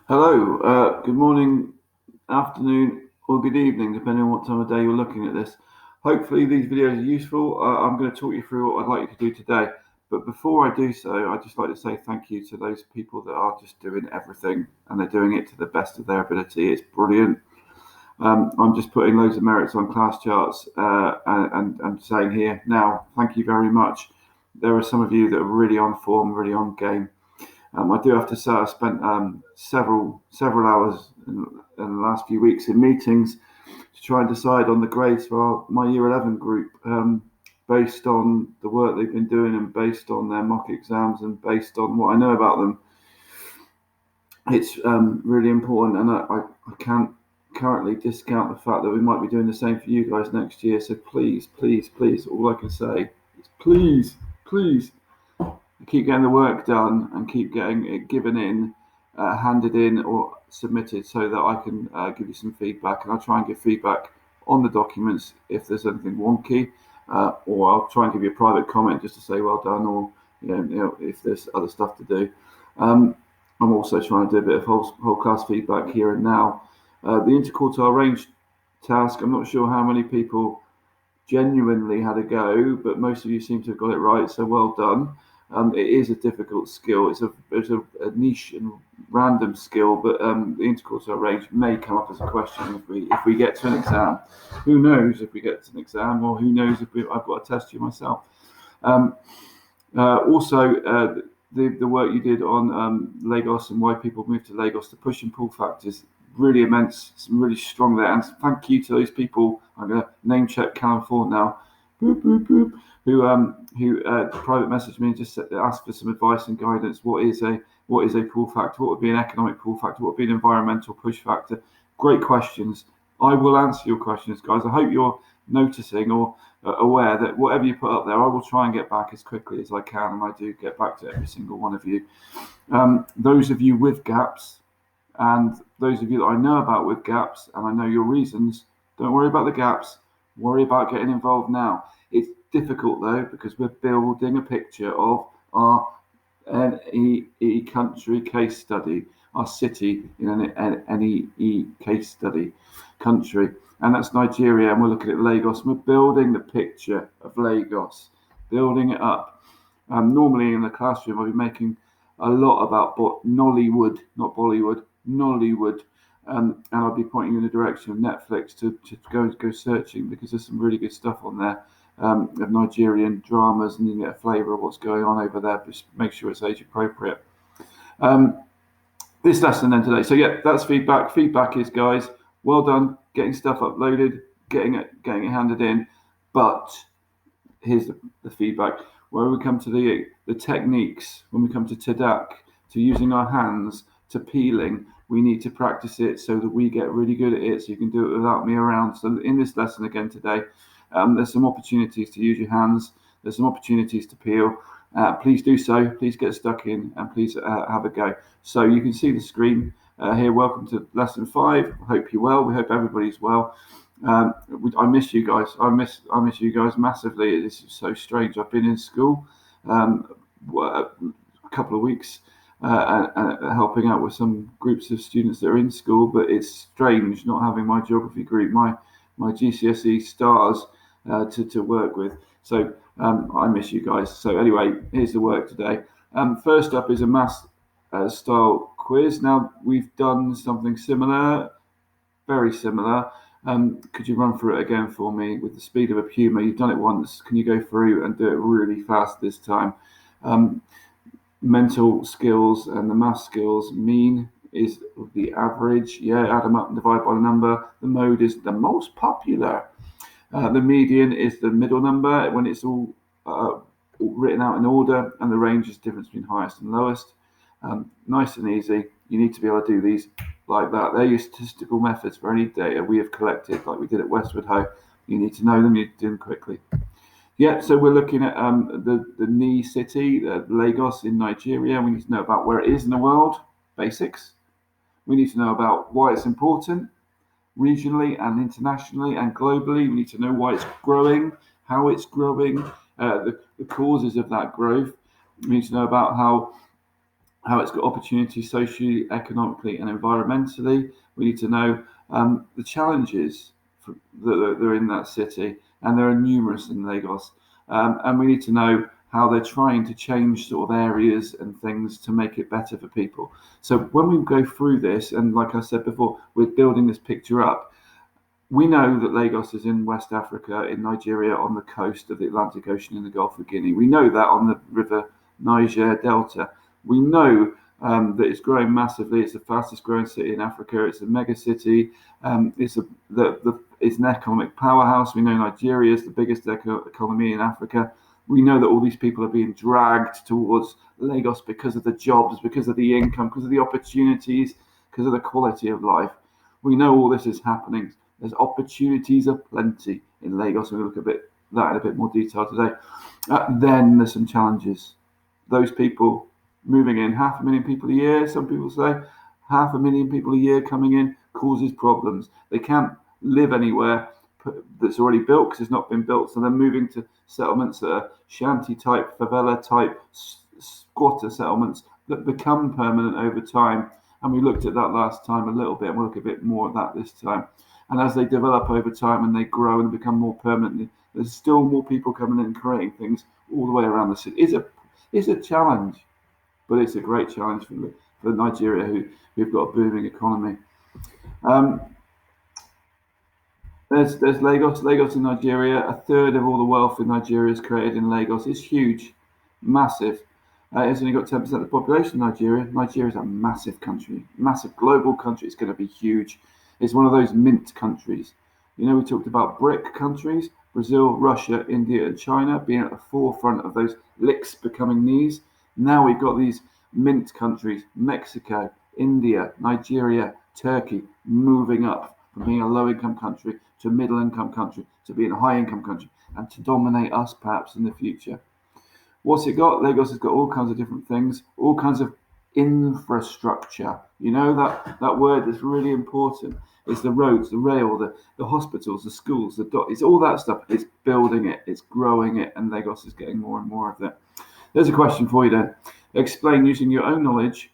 Hello, good morning, afternoon, or good evening, depending on what time of day you're looking at this. Hopefully, these videos are useful. I'm going to talk you through what I'd like you to do today. But before I do so, I'd just like to say thank you to those people that are just doing everything and they're doing it to the best of their ability. It's brilliant. I'm just putting loads of merits on class charts and saying here now, thank you very much. There are some of you that are really on form, really on game. I do have to say I spent several hours in the last few weeks in meetings to try and decide on the grades for my Year 11 group, based on the work they've been doing and based on their mock exams and based on what I know about them. It's really important, and I can't currently discount the fact that we might be doing the same for you guys next year. So please, please, please, all I can say is please, please keep getting the work done and keep getting it given in, handed in or submitted so that I can give you some feedback. And I'll try and give feedback on the documents if there's anything wonky, or I'll try and give you a private comment just to say well done, or if there's other stuff to do. I'm also trying to do a bit of whole class feedback here and now. The interquartile range task, I'm not sure how many people genuinely had a go, but most of you seem to have got it right, so well done. It is a difficult skill. It's a niche and random skill, but the interquartile range may come up as a question if we get to an exam. Who knows if we get to an exam, or who knows if I've got to test you myself. Also, the work you did on Lagos and why people move to Lagos, the push and pull factors, really immense, some really strong there. And thank you to those people. I'm going to name check Callum Ford now, boop, boop, boop, who private messaged me and just asked for some advice and guidance. What is a pull factor? What would be an economic pull factor? What would be an environmental push factor? Great questions. I will answer your questions, guys. I hope you're noticing or aware that whatever you put up there, I will try and get back as quickly as I can, and I do get back to every single one of you. Those of you with gaps, and those of you that I know about with gaps, and I know your reasons, don't worry about the gaps, worry about getting involved now. It's difficult though, because we're building a picture of our NEE country case study, our city in an NEE case study country, and that's Nigeria, and we're looking at Lagos. We're building the picture of Lagos, building it up. Normally in the classroom, I'll be making a lot about Nollywood, not Bollywood, Nollywood, and I'll be pointing you in the direction of Netflix to go searching, because there's some really good stuff on there, of Nigerian dramas, and you get a flavour of what's going on over there. Just make sure it's age appropriate. This lesson then today. So yeah, that's feedback. Feedback is, guys, well done getting stuff uploaded, getting it handed in. But here's the feedback. Where we come to the techniques, when we come to TDAC, to using our hands, to peeling, we need to practice it so that we get really good at it, so you can do it without me around. So in this lesson again today, there's some opportunities to use your hands. There's some opportunities to peel. Please do so. Please get stuck in and please have a go. So you can see the screen here. Welcome to lesson 5. I hope you're well. We hope everybody's well. I miss you guys. I miss you guys massively. This is so strange. I've been in school a couple of weeks helping out with some groups of students that are in school, but it's strange not having my geography group, my GCSE stars to work with. So I miss you guys. So anyway, here's the work today. First up is a maths style quiz. Now, we've done something similar, very similar. Could you run through it again for me with the speed of a puma? You've done it once. Can you go through and do it really fast this time? Mental skills and the math skills. Mean is the average. Yeah, add them up and divide by the number. The mode is the most popular. The median is the middle number when it's all written out in order, and the range is the difference between highest and lowest. Nice and easy. You need to be able to do these like that. They're your statistical methods for any data we have collected, like we did at Westward Ho. You need to know them. You need to do them quickly. Yeah, so we're looking at the NEE city, Lagos in Nigeria. We need to know about where it is in the world, basics. We need to know about why it's important, regionally and internationally and globally. We need to know why it's growing, how it's growing, the causes of that growth. We need to know about how how it's got opportunities socially, economically, and environmentally. We need to know the challenges that are in that city, and there are numerous in Lagos. And we need to know how they're trying to change sort of areas and things to make it better for people. So when we go through this, and like I said before, we're building this picture up. We know that Lagos is in West Africa, in Nigeria, on the coast of the Atlantic Ocean in the Gulf of Guinea. We know that on the River Niger Delta. We know that it's growing massively. It's the fastest growing city in Africa. It's a mega city. It's an economic powerhouse. We know Nigeria is the biggest economy in Africa. We know that all these people are being dragged towards Lagos because of the jobs, because of the income, because of the opportunities, because of the quality of life. We know all this is happening. There's opportunities aplenty in Lagos. We'll look at that in a bit more detail today. Then there's some challenges. Those people moving in, 500,000 people a year, some people say, 500,000 people a year coming in causes problems. They can't live anywhere that's already built because it's not been built. So they're moving to settlements that are shanty type, favela type, squatter settlements that become permanent over time. And we looked at that last time a little bit, and we'll look a bit more at that this time. And as they develop over time and they grow and become more permanent, there's still more people coming in and creating things all the way around the city. It's a challenge, but it's a great challenge for Nigeria, who've got a booming economy. There's Lagos in Nigeria. A third of all the wealth in Nigeria is created in Lagos. It's huge, massive. It's only got 10% of the population of Nigeria. Nigeria is a massive country, massive global country. It's going to be huge. It's one of those mint countries. You know, we talked about BRIC countries, Brazil, Russia, India, and China being at the forefront of those licks becoming knees. Now we've got these mint countries, Mexico, India, Nigeria, Turkey, moving up from being a low-income country to a middle-income country to being a high-income country and to dominate us perhaps in the future. What's it got? Lagos has got all kinds of different things, all kinds of infrastructure. You know, that word is really important. It's the roads, the rail, the hospitals, the schools, it's all that stuff. It's building it, it's growing it, and Lagos is getting more and more of it. There's a question for you then. Explain using your own knowledge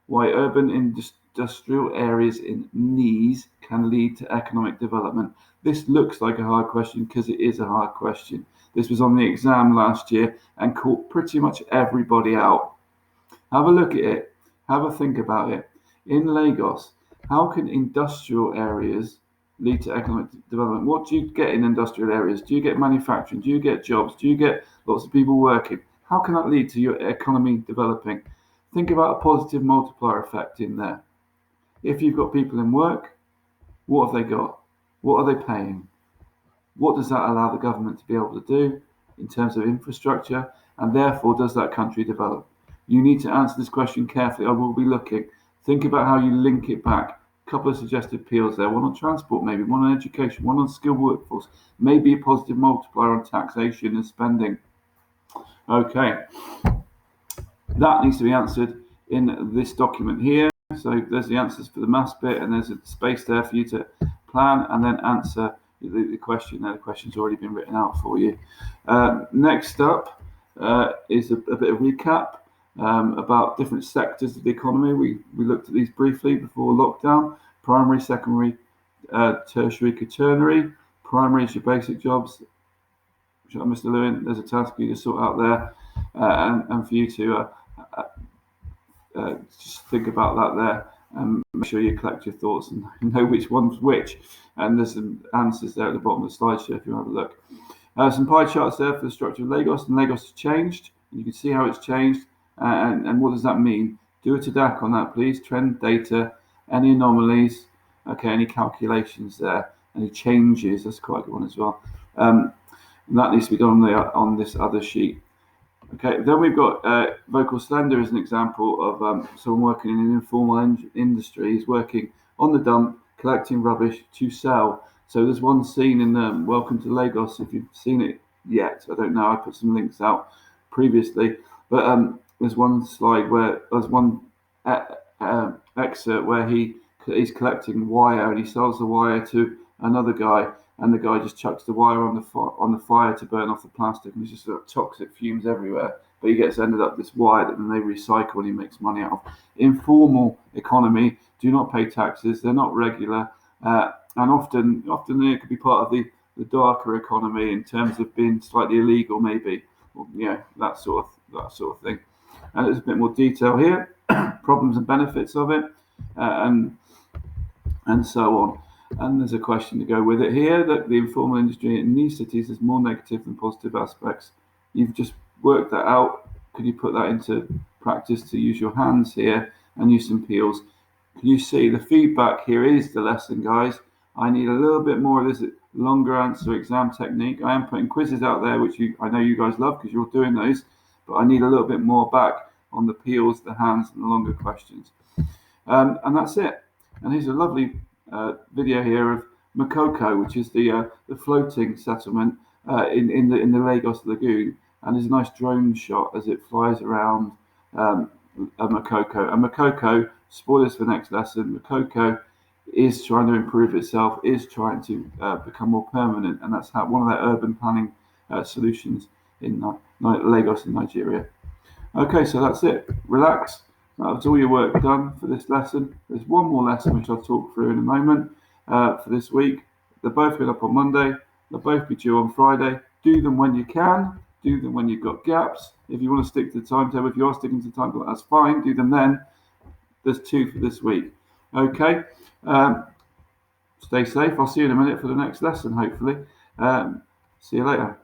why urban industrial areas in knees can lead to economic development. This looks like a hard question because it is a hard question. This was on the exam last year and caught pretty much everybody out. Have a look at it. Have a think about it. In Lagos, how can industrial areas lead to economic development? What do you get in industrial areas? Do you get manufacturing? Do you get jobs? Do you get lots of people working? How can that lead to your economy developing? Think about a positive multiplier effect in there. If you've got people in work, what have they got? What are they paying? What does that allow the government to be able to do in terms of infrastructure? And therefore, does that country develop? You need to answer this question carefully. I will be looking. Think about how you link it back. A couple of suggested peels there. One on transport, maybe. One on education. One on skilled workforce. Maybe a positive multiplier on taxation and spending. Okay. That needs to be answered in this document here. So there's the answers for the maths bit, and there's a space there for you to plan and then answer the question. Now the question's already been written out for you. Next up is a bit of recap about different sectors of the economy. We looked at these briefly before lockdown: primary, secondary, tertiary, quaternary. Primary is your basic jobs. Mr. Lewin, there's a task for you to sort out there, and for you to just think about that there, and make sure you collect your thoughts and know which one's which. And there's some answers there at the bottom of the slideshow if you want to have a look. Some pie charts there for the structure of Lagos, and Lagos has changed. You can see how it's changed, and what does that mean? Do a TDAC on that, please. Trend data, any anomalies, okay, any calculations there, any changes. That's quite a good one as well. That needs to be done on this other sheet. Okay, then we've got Vocal Slender as an example of someone working in an informal industry. He's working on the dump, collecting rubbish to sell. So there's one scene in Welcome to Lagos, if you've seen it yet. I don't know, I put some links out previously. But there's one slide where there's one excerpt where he's collecting wire and he sells the wire to another guy, and the guy just chucks the wire on the fire to burn off the plastic, and there's just toxic fumes everywhere. but he gets ended up this wire that then they recycle and he makes money out of. Informal economy do not pay taxes, they're not regular, and often it could be part of the darker economy in terms of being slightly illegal, maybe, or, that sort of thing. And there's a bit more detail here, problems and benefits of it, and so on. And there's a question to go with it here, that the informal industry in these cities has more negative than positive aspects. You've just worked that out. Could you put that into practice to use your hands here and use some peels? Can you see the feedback here is the lesson, guys? I need a little bit more of this longer answer exam technique. I am putting quizzes out there, which I know you guys love because you're doing those, but I need a little bit more back on the peels, the hands, and the longer questions. And that's it. And here's a lovely video here of Makoko, which is the floating settlement in the Lagos Lagoon. And there's a nice drone shot as it flies around Makoko. And Makoko, spoilers for next lesson, Makoko is trying to improve itself, is trying to become more permanent, and that's one of their urban planning solutions in Lagos in Nigeria. Okay, so that's it. Relax. That's all your work done for this lesson. There's one more lesson which I'll talk through in a moment for this week. They're both going up on Monday. They'll both be due on Friday. Do them when you can. Do them when you've got gaps. If you want to stick to the timetable, if you are sticking to the timetable, that's fine. Do them then. There's 2 for this week. Okay. Stay safe. I'll see you in a minute for the next lesson, hopefully. See you later.